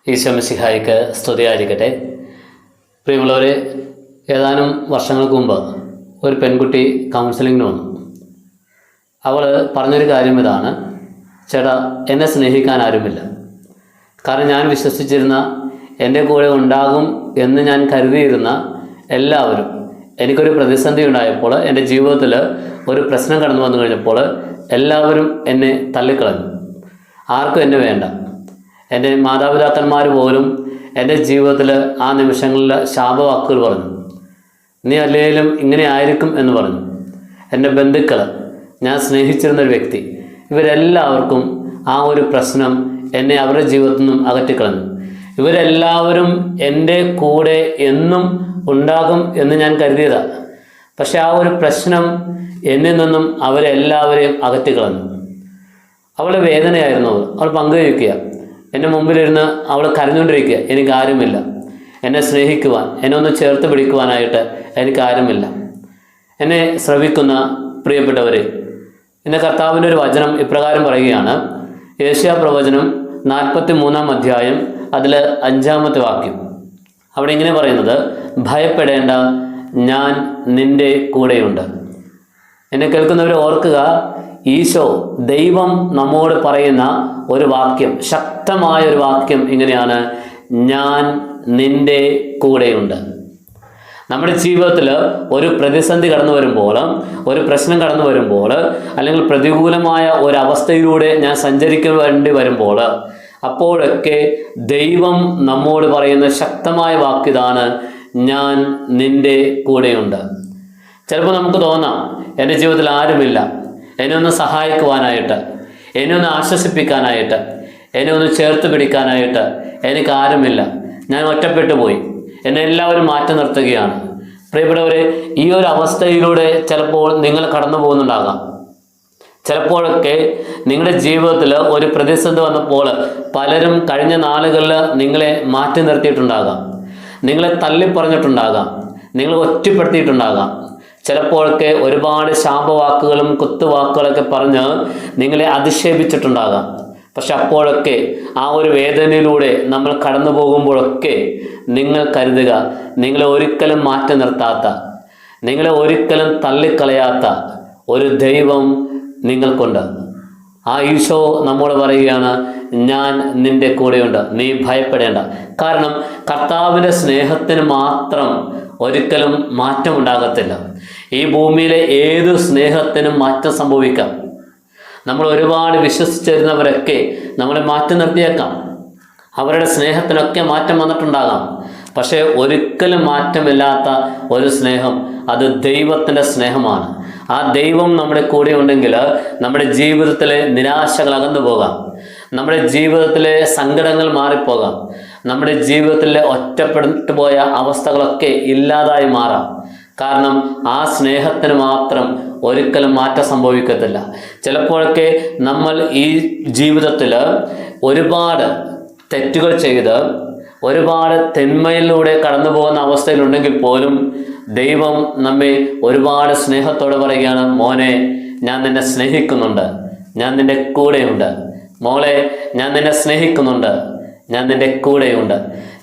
ഈശോ മിശിഹായ്ക്ക് സ്തുതിയായിരിക്കട്ടെ. പ്രിയമുള്ളവരെ, ഏതാനും വർഷങ്ങൾക്ക് മുമ്പ് ഒരു പെൺകുട്ടി കൗൺസിലിങ്ങിന് വന്നു. അവൾ പറഞ്ഞൊരു കാര്യം ഇതാണ്: ചേട്ടാ, എന്നെ സ്നേഹിക്കാൻ ആരുമില്ല. കാരണം ഞാൻ വിശ്വസിച്ചിരുന്ന, എൻ്റെ കൂടെ ഉണ്ടാകും എന്ന് ഞാൻ കരുതിയിരുന്ന എല്ലാവരും, എനിക്കൊരു പ്രതിസന്ധി ഉണ്ടായപ്പോൾ, എൻ്റെ ജീവിതത്തിൽ ഒരു പ്രശ്നം കടന്നു വന്നു കഴിഞ്ഞപ്പോൾ എല്ലാവരും എന്നെ തള്ളിക്കളഞ്ഞു. ആർക്കും എന്നെ വേണ്ട. എൻ്റെ മാതാപിതാക്കന്മാർ പോലും എൻ്റെ ജീവിതത്തിൽ ആ നിമിഷങ്ങളിൽ ശാപവാക്കുകൾ പറഞ്ഞു. നീ അല്ലെങ്കിലും ഇങ്ങനെ ആയിരിക്കും എന്ന് പറഞ്ഞു. എൻ്റെ ബന്ധുക്കൾ, ഞാൻ സ്നേഹിച്ചിരുന്നൊരു വ്യക്തി, ഇവരെല്ലാവർക്കും ആ ഒരു പ്രശ്നം എന്നെ അവരുടെ ജീവിതത്തിൽ നിന്നും അകറ്റിക്കളഞ്ഞു. ഇവരെല്ലാവരും എൻ്റെ കൂടെ എന്നും ഉണ്ടാകും എന്ന് ഞാൻ കരുതിയതാണ്. പക്ഷെ ആ ഒരു പ്രശ്നം എന്നിൽ നിന്നും അവരെല്ലാവരെയും അകറ്റിക്കളഞ്ഞു. അവളുടെ വേദനയായിരുന്നു. അവൾ പങ്കുവയ്ക്കുക. എൻ്റെ മുമ്പിലിരുന്ന് അവൾ കരഞ്ഞുകൊണ്ടിരിക്കുക. എനിക്കാരുമില്ല, എന്നെ സ്നേഹിക്കുവാൻ, എന്നെ ഒന്ന് ചേർത്ത് പിടിക്കുവാനായിട്ട് എനിക്കാരുമില്ല. എന്നെ ശ്രവിക്കുന്ന പ്രിയപ്പെട്ടവരെ, ഇന്ന് കർത്താവിൻ്റെ ഒരു വചനം ഇപ്രകാരം പറയുകയാണ്. യേശയ്യാ പ്രവചനം 43-ാം അധ്യായം, അതിൽ 5-ാമത്തെ വാക്യം. അവിടെ ഇങ്ങനെ പറയുന്നത്: ഭയപ്പെടേണ്ട, ഞാൻ നിൻ്റെ കൂടെയുണ്ട്. എന്നെ കേൾക്കുന്നവർ ഓർക്കുക, ഈശോ, ദൈവം നമ്മോട് പറയുന്ന ഒരു വാക്യം, ശക്തമായൊരു വാക്യം ഇങ്ങനെയാണ്: ഞാൻ നിൻ്റെ കൂടെയുണ്ട്. നമ്മുടെ ജീവിതത്തിൽ ഒരു പ്രതിസന്ധി കടന്നു വരുമ്പോൾ, ഒരു പ്രശ്നം കടന്നു വരുമ്പോൾ, അല്ലെങ്കിൽ പ്രതികൂലമായ ഒരവസ്ഥയിലൂടെ ഞാൻ സഞ്ചരിക്കേണ്ടി വരുമ്പോൾ, അപ്പോഴൊക്കെ ദൈവം നമ്മോട് പറയുന്ന ശക്തമായ വാക്കിതാണ്: ഞാൻ നിൻ്റെ കൂടെയുണ്ട്. ചിലപ്പോൾ നമുക്ക് തോന്നാം, എൻ്റെ ജീവിതത്തിൽ ആരുമില്ല, എന്നെ ഒന്ന് സഹായിക്കുവാനായിട്ട്, എന്നെ ഒന്ന് ആശ്വസിപ്പിക്കാനായിട്ട്, എന്നെ ഒന്ന് ചേർത്ത് പിടിക്കാനായിട്ട് എനിക്കാരുമില്ല, ഞാൻ ഒറ്റപ്പെട്ടു പോയി, എന്നെ എല്ലാവരും മാറ്റി നിർത്തുകയാണ്. പ്രിയപ്പെട്ടവരെ, ഈ ഒരു അവസ്ഥയിലൂടെ ചിലപ്പോൾ നിങ്ങൾ കടന്നു പോകുന്നുണ്ടാകാം. ചിലപ്പോഴൊക്കെ നിങ്ങളുടെ ജീവിതത്തിൽ ഒരു പ്രതിസന്ധി വന്നപ്പോൾ പലരും കഴിഞ്ഞ നാളുകളിൽ നിങ്ങളെ മാറ്റി നിർത്തിയിട്ടുണ്ടാകാം, നിങ്ങളെ തള്ളിപ്പറഞ്ഞിട്ടുണ്ടാകാം, നിങ്ങളെ ഒറ്റപ്പെടുത്തിയിട്ടുണ്ടാകാം. ചിലപ്പോഴൊക്കെ ഒരുപാട് ശാപവാക്കുകളും കുത്തുവാക്കുകളൊക്കെ പറഞ്ഞ് നിങ്ങളെ അധിക്ഷേപിച്ചിട്ടുണ്ടാകാം. പക്ഷെ അപ്പോഴൊക്കെ ആ ഒരു വേദനയിലൂടെ നമ്മൾ കടന്നു പോകുമ്പോഴൊക്കെ നിങ്ങൾ കരുതുക, നിങ്ങളെ ഒരിക്കലും മാറ്റി നിർത്താത്ത, നിങ്ങളെ ഒരിക്കലും തള്ളിക്കളയാത്ത ഒരു ദൈവം നിങ്ങൾക്കുണ്ട്. ആ ഈശോ നമ്മോട് പറയുകയാണ്: ഞാൻ നിൻ്റെ കൂടെയുണ്ട്, നീ ഭയപ്പെടേണ്ട. കാരണം കർത്താവിൻ്റെ സ്നേഹത്തിന് മാത്രം ഒരിക്കലും മാറ്റം ഉണ്ടാകത്തില്ല. ഈ ഭൂമിയിലെ ഏത് സ്നേഹത്തിനും മാറ്റം സംഭവിക്കാം. നമ്മൾ ഒരുപാട് വിശ്വസിച്ചിരുന്നവരൊക്കെ നമ്മളെ മാറ്റി നിർത്തിയേക്കാം. അവരുടെ സ്നേഹത്തിനൊക്കെ മാറ്റം വന്നിട്ടുണ്ടാകാം. പക്ഷേ ഒരിക്കലും മാറ്റമില്ലാത്ത ഒരു സ്നേഹം, അത് ദൈവത്തിൻ്റെ സ്നേഹമാണ്. ആ ദൈവം നമ്മുടെ കൂടെ ഉണ്ടെങ്കിൽ നമ്മുടെ ജീവിതത്തിലെ നിരാശകൾ അകന്നു പോകാം, നമ്മുടെ ജീവിതത്തിലെ സങ്കടങ്ങൾ മാറിപ്പോകാം, നമ്മുടെ ജീവിതത്തിലെ ഒറ്റപ്പെട്ടു പോയ അവസ്ഥകളൊക്കെ ഇല്ലാതായി മാറാം. കാരണം ആ സ്നേഹത്തിന് മാത്രം ഒരിക്കലും മാറ്റം സംഭവിക്കത്തില്ല. ചിലപ്പോഴൊക്കെ നമ്മൾ ഈ ജീവിതത്തിൽ ഒരുപാട് തെറ്റുകൾ ചെയ്ത് ഒരുപാട് തിന്മയിലൂടെ കടന്നു പോകുന്ന അവസ്ഥയിലുണ്ടെങ്കിൽ പോലും ദൈവം നമ്മെ ഒരുപാട് സ്നേഹത്തോടെ പറയുകയാണ്: മോനെ, ഞാൻ നിന്നെ സ്നേഹിക്കുന്നുണ്ട്, ഞാൻ നിൻ്റെ കൂടെയുണ്ട്. മോളെ, ഞാൻ നിന്നെ സ്നേഹിക്കുന്നുണ്ട്, ഞാൻ നിൻ്റെ കൂടെയുണ്ട്.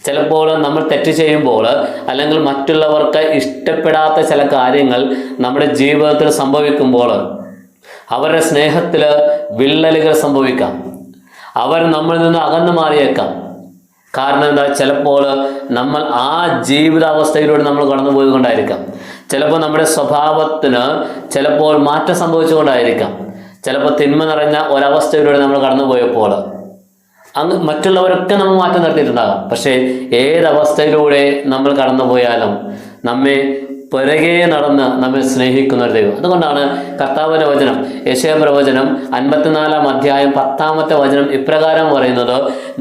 ചിലപ്പോൾ നമ്മൾ തെറ്റ് ചെയ്യുമ്പോൾ, അല്ലെങ്കിൽ മറ്റുള്ളവർക്ക് ഇഷ്ടപ്പെടാത്ത ചില കാര്യങ്ങൾ നമ്മുടെ ജീവിതത്തിൽ സംഭവിക്കുമ്പോൾ, അവരുടെ സ്നേഹത്തിൽ വിള്ളലുകൾ സംഭവിക്കാം. അവർ നമ്മളിൽ നിന്ന് അകന്നു മാറിയേക്കാം. കാരണം എന്താ? ചിലപ്പോൾ നമ്മൾ ആ ജീവിതാവസ്ഥയിലൂടെ നമ്മൾ കടന്നു പോയിക്കൊണ്ടായിരിക്കാം. ചിലപ്പോൾ നമ്മുടെ സ്വഭാവത്തിന് ചിലപ്പോൾ മാറ്റം സംഭവിച്ചുകൊണ്ടായിരിക്കാം. ചിലപ്പോൾ തിന്മ നിറഞ്ഞ ഒരവസ്ഥയിലൂടെ നമ്മൾ കടന്നു പോയപ്പോൾ മറ്റുള്ളവരൊക്കെ നമ്മൾ മാറ്റം നിർത്തിയിട്ടുണ്ടാകാം. പക്ഷേ ഏതവസ്ഥയിലൂടെ നമ്മൾ കടന്നു പോയാലും നമ്മെ പുറകെ നടന്ന് നമ്മെ സ്നേഹിക്കുന്ന ഒരു ദൈവം. അതുകൊണ്ടാണ് കർത്താവിൻ്റെ വചനം, യെശയ്യാ പ്രവചനം 54-ാം അധ്യായം 10-ാമത്തെ വചനം ഇപ്രകാരം പറയുന്നത്: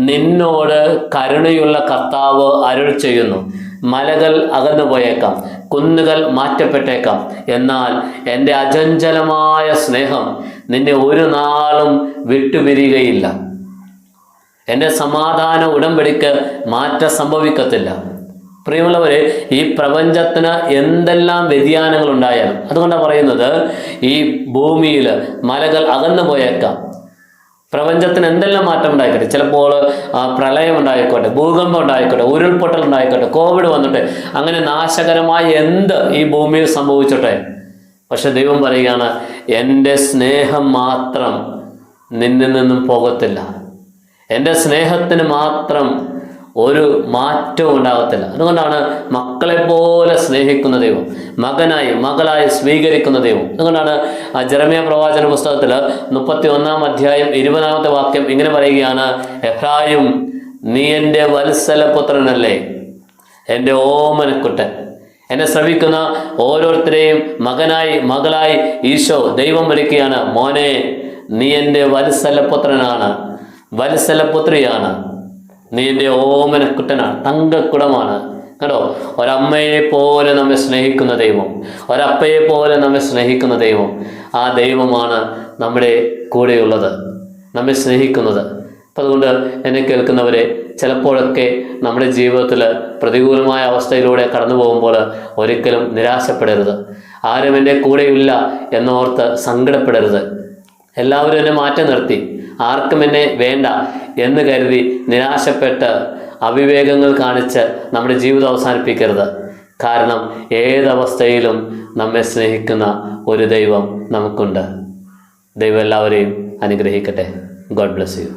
നിന്നോട് കരുണയുള്ള കർത്താവ് അരുൾ ചെയ്യുന്നു, മലകൾ അകന്നു പോയേക്കാം, കുന്നുകൾ മാറ്റപ്പെട്ടേക്കാം, എന്നാൽ എൻ്റെ അചഞ്ചലമായ സ്നേഹം നിന്നെ ഒരു നാളും വിട്ടുപിരിയുകയില്ല. എൻ്റെ സമാധാന ഉടമ്പടിക്ക് മാറ്റം സംഭവിക്കത്തില്ല. പ്രിയമുള്ളവരെ, ഈ പ്രപഞ്ചത്തിന് എന്തെല്ലാം വ്യതിയാനങ്ങൾ ഉണ്ടായാലും, അതുകൊണ്ടാണ് പറയുന്നത്, ഈ ഭൂമിയിൽ മലകൾ അകന്നു പോയേക്കാം, പ്രപഞ്ചത്തിന് എന്തെല്ലാം മാറ്റം ഉണ്ടായിക്കോട്ടെ, ചിലപ്പോൾ പ്രളയം ഉണ്ടായിക്കോട്ടെ, ഭൂകമ്പം ഉണ്ടായിക്കോട്ടെ, ഉരുൾപൊട്ടൽ ഉണ്ടായിക്കോട്ടെ, കോവിഡ് വന്നിട്ട്, അങ്ങനെ നാശകരമായ എന്ത് ഈ ഭൂമിയിൽ സംഭവിച്ചോട്ടെ, പക്ഷെ ദൈവം പറയുകയാണ്, എൻ്റെ സ്നേഹം മാത്രം നിന്നിൽ നിന്നും പോകത്തില്ല. എൻ്റെ സ്നേഹത്തിന് മാത്രം ഒരു മാറ്റവും ഉണ്ടാകത്തില്ല. അതുകൊണ്ടാണ് മക്കളെ പോലെ സ്നേഹിക്കുന്ന ദൈവം, മകനായി മകളായി സ്വീകരിക്കുന്ന ദൈവം. അതുകൊണ്ടാണ് ജെറമ്യാ പ്രവാചന പുസ്തകത്തിൽ 31-ാം അധ്യായം 20-ാമത്തെ വാക്യം ഇങ്ങനെ പറയുകയാണ്, എഫ്രായിം, നീ എൻ്റെ വത്സലപുത്രനല്ലേ, എൻ്റെ ഓമനക്കുട്ടൻ. എന്നെ ശ്രവിക്കുന്ന ഓരോരുത്തരെയും മകനായി മകളായി ഈശോ ദൈവം വിളിക്കുകയാണ്, മോനെ, നീ എൻ്റെ വത്സലപുത്രനാണ്, വത്സലപുത്രിയാണ്, നീ എൻ്റെ ഓമനക്കുട്ടനാണ്, തങ്കക്കുടമാണ്. കേട്ടോ, ഒരമ്മയെ പോലെ നമ്മെ സ്നേഹിക്കുന്ന ദൈവം, ഒരപ്പയെ പോലെ നമ്മെ സ്നേഹിക്കുന്ന ദൈവം, ആ ദൈവമാണ് നമ്മുടെ കൂടെയുള്ളത്, നമ്മെ സ്നേഹിക്കുന്നത്. അപ്പം അതുകൊണ്ട് എന്നെ കേൾക്കുന്നവരെ, ചിലപ്പോഴൊക്കെ നമ്മുടെ ജീവിതത്തിൽ പ്രതികൂലമായ അവസ്ഥയിലൂടെ കടന്നു പോകുമ്പോൾ ഒരിക്കലും നിരാശപ്പെടരുത്. ആരും എൻ്റെ കൂടെയില്ല എന്നോർത്ത് സങ്കടപ്പെടരുത്. എല്ലാവരും എന്നെ മാറ്റി നിർത്തി, ആർക്കും എന്നെ വേണ്ട എന്ന് കരുതി നിരാശപ്പെട്ട് അവിവേകങ്ങൾ കാണിച്ച് നമ്മുടെ ജീവിതം അവസാനിപ്പിക്കരുത്. കാരണം ഏതവസ്ഥയിലും നമ്മെ സ്നേഹിക്കുന്ന ഒരു ദൈവം നമുക്കുണ്ട്. ദൈവം എല്ലാവരെയും അനുഗ്രഹിക്കട്ടെ. God bless you.